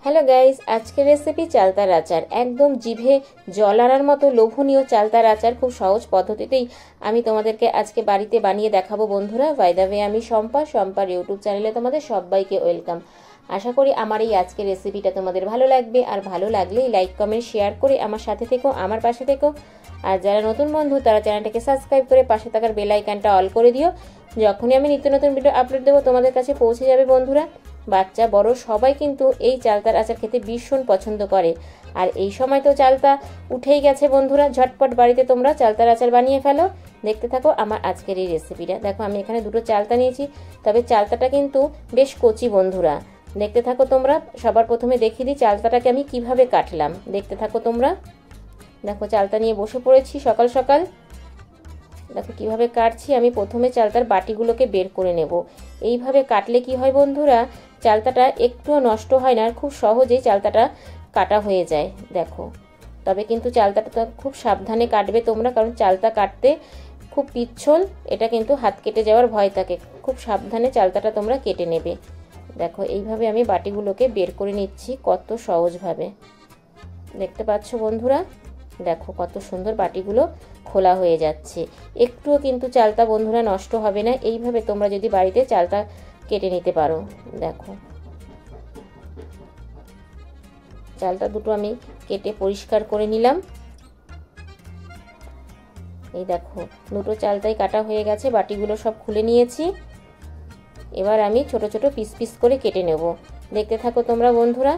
Hello guys, আজকের recipe চালতার আচার। একদম জিভে জল আনার মতো লোভনীয় চালতার আচার খুব সহজ পদ্ধতিতেই আমি তোমাদেরকে আজকে বাড়িতে বানিয়ে দেখাবো বন্ধুরা। বাই দ্য ওয়ে, আমি শম্পার ইউটিউব চ্যানেলে তোমাদের সবাইকে ওয়েলকাম। আশা করি আমার এই আজকের রেসিপিটা তোমাদের ভালো লাগবে, আর ভালো লাগলেই লাইক কমেন্ট শেয়ার করে আমার সাথে থেকো, আমার পাশে থেকো। আর যারা নতুন বন্ধু তারা চ্যানেলটাকে সাবস্ক্রাইব করে পাশে থাকার বেল আইকনটা অল করে দিও। যখনই আমি নিত্য নতুন ভিডিও আপলোড দেবো তোমাদের কাছে পৌঁছে যাবে বন্ধুরা। বাচ্চা বড় সবাই কিন্তু এই চালতার আচার খেতে ভীষণ পছন্দ করে। আর এই সময় তো চালতা উঠেই গেছে বন্ধুরা, ঝটপট বাড়িতে তোমরা চালতার আচার বানিয়ে ফেলো। দেখতে থাকো আমার আজকের এই রেসিপিটা। দেখো আমি এখানে দুটো চালতা নিয়েছি, তবে চালতাটা কিন্তু বেশ কচি বন্ধুরা। দেখতে থাকো তোমরা। সবার প্রথমে দেখিয়ে দিই চালতাটাকে আমি কিভাবে কাটলাম, দেখতে থাকো তোমরা। দেখো চালতা নিয়ে বসে পড়েছি সকাল সকাল। দেখো কিভাবে কাটছি। আমি প্রথমে চালতার বাটিগুলোকে বের করে নেব। এইভাবে কাটলে কি হয় বন্ধুরা, চালতাটা একটুও নষ্ট হয় না, আর খুব সহজেই চালতাটা কাটা হয়ে যায়। দেখো, তবে কিন্তু চালতাটা খুব সাবধানে কাটবে তোমরা, কারণ চালতা কাটতে খুব পিচ্ছল, এটা কিন্তু হাত কেটে যাওয়ার ভয় থাকে। খুব সাবধানে চালতাটা তোমরা কেটে নেবে। দেখো এইভাবে আমি বাটিগুলোকে বের করে নিচ্ছি কত সহজভাবে। দেখতে পাচ্ছ বন্ধুরা, দেখো কত সুন্দর বাটিগুলো খোলা হয়ে যাচ্ছে। একটুও কিন্তু চালতা বন্ধুরা নষ্ট হবে না, এইভাবে তোমরা যদি বাড়িতে চালতা কেটে নিতে পারো। দেখো চালতা দুটো আমি কেটে পরিষ্কার করে নিলাম। এই দেখো দুটো চালতাই কাটা হয়ে গেছে, বাটিগুলো সব খুলে নিয়েছি। এবার আমি ছোট ছোট পিস পিস করে কেটে নেব। দেখতে থাকো তোমরা বন্ধুরা।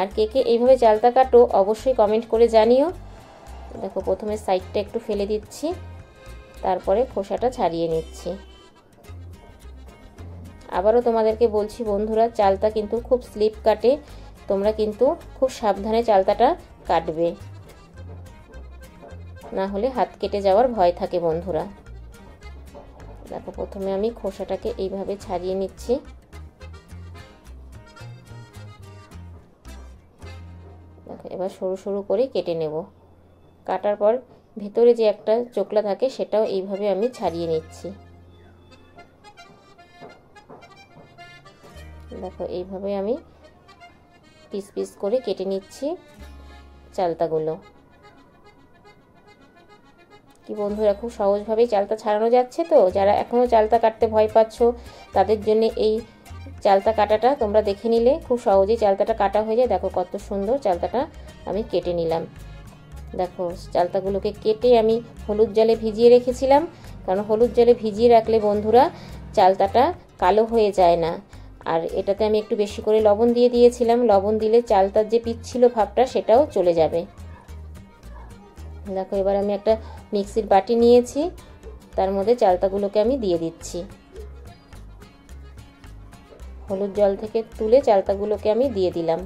আর কে কে এইভাবে চালতা কাটো অবশ্যই কমেন্ট করে জানিও। দেখো প্রথমে সাইডটা একটু ফেলে দিচ্ছি, তারপরে খোসাটা ছাড়িয়ে নিচ্ছি। আবারও তোমাদেরকে বলছি বন্ধুরা, চালতা কিন্তু খুব স্লিপ কাটে, তোমরা কিন্তু খুব সাবধানে চালতাটা কাটবে, না হলে হাত কেটে যাওয়ার ভয় থাকে বন্ধুরা। দেখো প্রথমে আমি খোসাটাকে এইভাবে ছাড়িয়ে নিচ্ছি। দেখো এবার সরু সরু করে কেটে নেব। কাটার পর ভেতরে যে একটা চোকলা থাকে সেটাও এইভাবে আমি ছাড়িয়ে নিচ্ছি। দেখো এইভাবে আমি পিস পিস করে কেটে নিচ্ছি চালতাগুলো। কি বন্ধুরা, খুব সহজভাবেই চালতা ছাড়ানো যাচ্ছে। তো যারা এখনও চালতা কাটতে ভয় পাচ্ছ তাদের জন্য এই চালতা কাটাটা তোমরা দেখে নিলে খুব সহজেই চালতাটা কাটা হয়ে যায়। দেখো কত সুন্দর চালতাটা আমি কেটে নিলাম। দেখো চালতাগুলোকে কেটে আমি হলুদ জলে ভিজিয়ে রেখেছিলাম, কারণ হলুদ জলে ভিজিয়ে রাখলে বন্ধুরা চালতাটা কালো হয়ে যায় না। আর এটাতে আমি একটু বেশি করে লবণ দিয়ে দিয়েছিলাম, লবণ দিলে চালতার যে পিচ্ছিল ভাবটা সেটাও চলে যাবে। দেখো এবার আমি একটা মিক্সির বাটি নিয়েছি, তার মধ্যে চালতাগুলোকে আমি দিয়ে দিচ্ছি। হলুদ জল থেকে তুলে চালতাগুলোকে আমি দিয়ে দিলাম।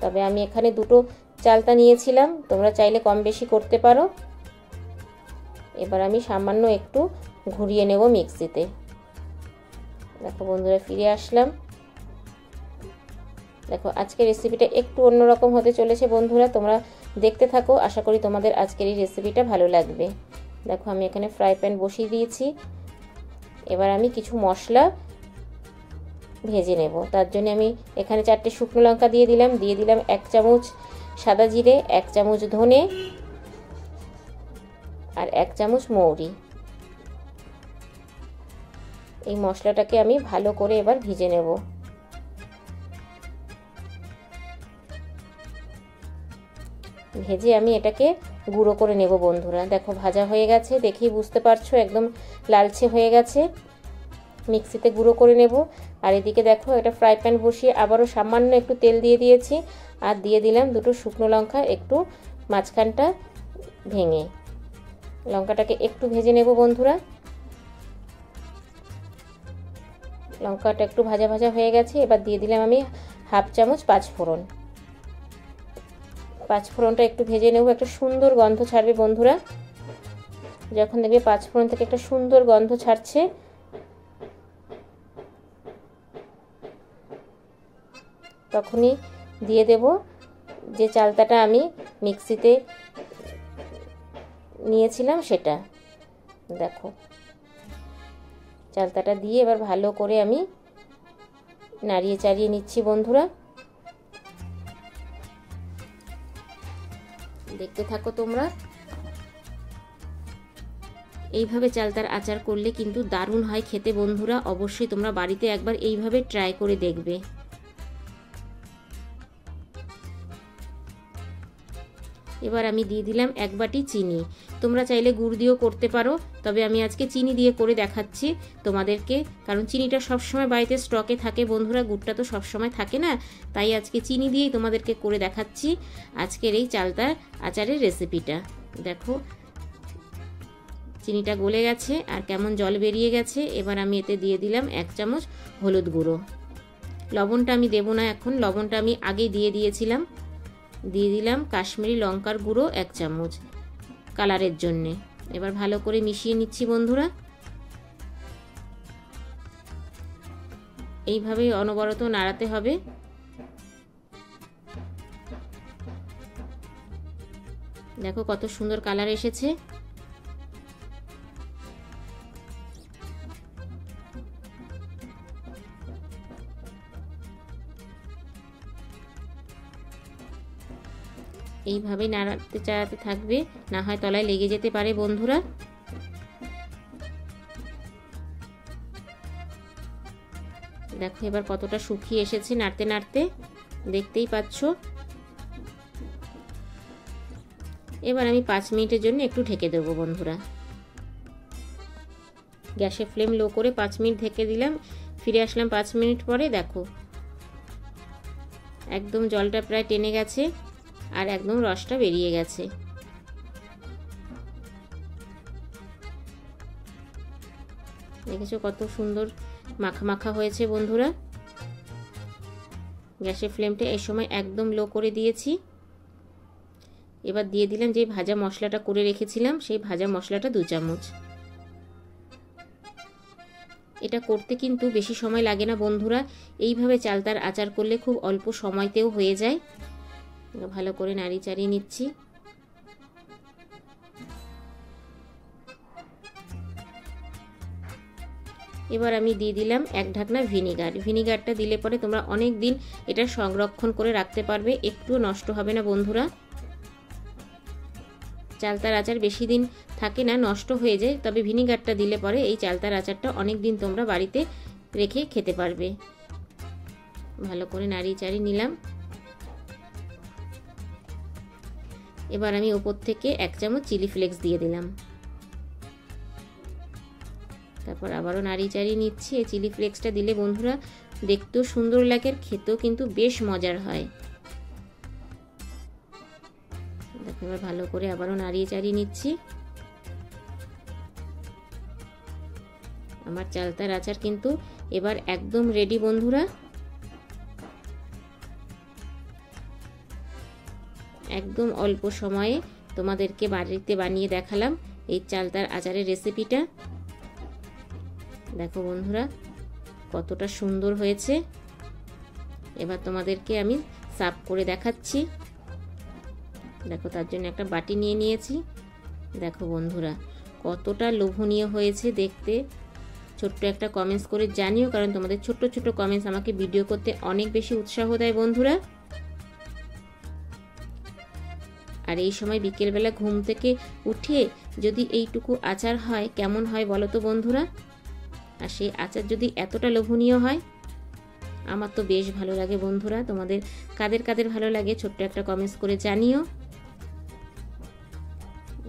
তবে আমি এখানে দুটো চালতা নিয়েছিলাম, তোমরা চাইলে কম বেশি করতে পারো। এবার আমি সামান্য একটু ঘুরিয়ে নেব মিক্সিতে। দেখো বন্ধুরা ফিরে আসলাম। দেখো আজকের রেসিপিটা একটু অন্যরকম হতে চলেছে বন্ধুরা, তোমরা দেখতে থাকো। আশা করি তোমাদের আজকের এই রেসিপিটা ভালো লাগবে। দেখো আমি এখানে ফ্রাই প্যান বসিয়ে দিয়েছি। এবার আমি কিছু মশলা ভেজে নেব। তার জন্য আমি এখানে 4টে শুকনো লঙ্কা দিয়ে দিলাম। 1 চামচ সাদা জিরে, 1 চামচ ধনে, আর 1 চামচ মৌরি। এই মশলাটাকে আমি ভালো করে এবার ভেজে নেব। ভেজে আমি এটাকে গুঁড়ো করে নেব বন্ধুরা। দেখো ভাজা হয়ে গেছে, দেখেই বুঝতে পারছো একদম লালচে হয়ে গেছে। মিক্সিতে গুঁড়ো করে নেব। আর এদিকে দেখো এটা ফ্রাই প্যান বসিয়ে আবারও সামান্য একটু তেল দিয়ে দিয়েছি, আর দিয়ে দিলাম দুটো শুকনো লঙ্কা একটু মাঝখানটা ভেঙে। লঙ্কাটাকে একটু ভেজে নেব বন্ধুরা। লঙ্কাটা একটু ভাজা ভাজা হয়ে গেছে। এবার দিয়ে দিলাম আমি 1/2 চামচ পাঁচফোড়ন। পাঁচফোড়নটা একটু ভেজে নেব, একটা সুন্দর গন্ধ ছাড়বে বন্ধুরা। যখন দেখবে পাঁচফোড়ন থেকে একটা সুন্দর গন্ধ ছাড়ছে, তখনই দিয়ে দেব যে চালতাটা আমি মিক্সিতে নিয়েছিলাম সেটা। দেখো চালতাটা দিয়ে এবার ভালো করে আমি নাড়িয়ে চাড়িয়ে নিচ্ছি বন্ধুরা। দেখতে থাকো তোমরা। এইভাবে চালতার আচার করলে কিন্তু দারুণ হয় খেতে বন্ধুরা, অবশ্যই তোমরা বাড়িতে একবার এইভাবে ট্রাই করে দেখবে। এবার আমি দিয়ে দিলাম 1 বাটি চিনি। তোমরা চাইলে গুড় দিয়েও করতে পারো, তবে আমি আজকে চিনি দিয়ে করে দেখাচ্ছি তোমাদেরকে, কারণ চিনিটা সবসময় বাড়িতে স্টকে থাকে বন্ধুরা, গুড়টা তো সবসময় থাকে না, তাই আজকে চিনি দিয়েই তোমাদেরকে করে দেখাচ্ছি আজকের এই চালতার আচারের রেসিপিটা। দেখো চিনিটা গলে গেছে আর কেমন জল বেরিয়ে গেছে। এবার আমি এতে দিয়ে দিলাম 1 চামচ হলুদ গুঁড়ো। লবণটা আমি দেব না এখন, লবণটা আমি আগেই দিয়ে দিয়েছিলাম। দিয়ে দিলাম কাশ্মীরি লঙ্কার গুঁড়ো 1 চামচ কালারের জন্যে। এবার ভালো করে মিশিয়ে নিচ্ছি বন্ধুরা। এইভাবেই অনবরত নাড়াতে হবে। দেখো কত সুন্দর কালার এসেছে। এইভাবে নাড়াতে চাড়াতে থাকবে, না হয় তলায় লেগে যেতে পারে বন্ধুরা। দেখো এবার কতটা শুকিয়ে এসেছে নাড়তে নাড়তে, দেখতেই পাচ্ছ। এবার আমি 5 মিনিটের জন্য একটু ঢেকে দেবো বন্ধুরা। গ্যাসের ফ্লেম লো করে 5 মিনিট ঢেকে দিলাম। ফিরে আসলাম 5 মিনিট পরে। দেখো একদম জলটা প্রায় টেনে গেছে আর একদম রসটা বেরিয়ে গেছে। দেখেছো কত সুন্দর মাখা মাখা হয়েছে বন্ধুরা। গ্যাসের ফ্লেমটা এই সময় একদম লো করে দিয়েছি। এবার দিয়ে দিলাম যে ভাজা মশলাটা করে রেখেছিলাম, সেই ভাজা মশলাটা 2 চামচ। এটা করতে কিন্তু বেশি সময় লাগে না বন্ধুরা, এইভাবে চালতার আচার করলে খুব অল্প সময়তেও হয়ে যায়। ভালো করে নাড়ি চাড়িয়ে নিচ্ছি। এবার আমি দিয়ে দিলাম 1 ঢাকনা ভিনিগার। ভিনিগারটা দিলে পরে তোমরা অনেক দিন এটা সংরক্ষণ করে রাখতে পারবে, একটুও নষ্ট হবে না বন্ধুরা। চালতার আচার বেশি দিন থাকে না, নষ্ট হয়ে যায়, তবে ভিনিগারটা দিলে পরে এই চালতার আচারটা অনেক দিন তোমরা বাড়িতে রেখে খেতে পারবে। ভালো করে নাড়িয়ে চাড়িয়ে নিলাম। এবার আমি ওপর থেকে 1 চামচ চিলি ফ্লেক্স দিয়ে দিলাম। তারপর আবারও নাড়িয়ে চাড়িয়ে নিচ্ছি। এই চিলি ফ্লেক্সটা দিলে বন্ধুরা দেখতেও সুন্দর লাগে, খেতেও কিন্তু বেশ মজার হয়। দেখো এবার ভালো করে আবারও নাড়িয়ে চাড়িয়ে নিচ্ছি। আমার চালতার আচার কিন্তু এবার একদম রেডি বন্ধুরা। একদম অল্প সময়ে তোমাদেরকে বাড়িতে বানিয়ে দেখালাম এই চালতার আচারের রেসিপিটা। দেখো বন্ধুরা কতটা সুন্দর হয়েছে। এবার তোমাদেরকে আমি সার্ভ করে দেখাচ্ছি। দেখো তার জন্য একটা বাটি নিয়ে নিয়েছি। দেখো বন্ধুরা কতটা লোভনীয় হয়েছে দেখতে। ছোট্ট একটা কমেন্টস করে জানিও, কারণ তোমাদের ছোট্ট ছোট্ট কমেন্টস আমাকে ভিডিও করতে অনেক বেশি উৎসাহ দেয় বন্ধুরা। আর এই সময় বিকেলবেলা ঘুম থেকে উঠে যদি এইটুকু আচার হয় কেমন হয় বলো তো বন্ধুরা। আর সেই আচার যদি এতটা লোভনীয় হয়, আমার তো বেশ ভালো লাগে বন্ধুরা। তোমাদের কাদের কাদের ভালো লাগে ছোট্ট একটা কমেন্টস করে জানিও।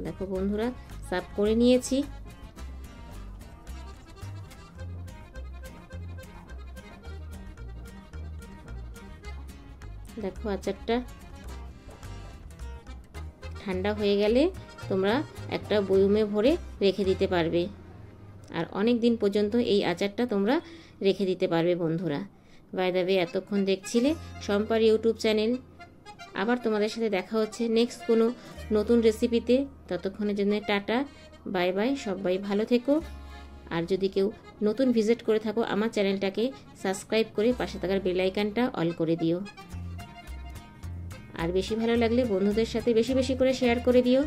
দেখো বন্ধুরা সার্ভ করে নিয়েছি। দেখো আচারটা ঠান্ডা হয়ে গেলে তোমরা একটা বয়মে ভরে রেখে দিতে পারবে, আর অনেক দিন পর্যন্ত এই আচারটা তোমরা রেখে দিতে পারবে বন্ধুরা। বাই দ্য ওয়ে এতক্ষণ দেখছিলে শম্পার ইউটিউব চ্যানেল। আবার তোমাদের সাথে দেখা হচ্ছে নেক্সট কোনো নতুন রেসিপিতে। ততক্ষণের জন্য টাটা, বাই বাই, সবাই ভালো থেকো। আর যদি কেউ নতুন ভিজিট করে থাকো আমার চ্যানেলটাকে সাবস্ক্রাইব করে পাশে থাকার বেল আইকনটা অল করে দিও। আর বেশি ভালো লাগলে বন্ধুদের সাথে বেশি বেশি করে শেয়ার করে দিও।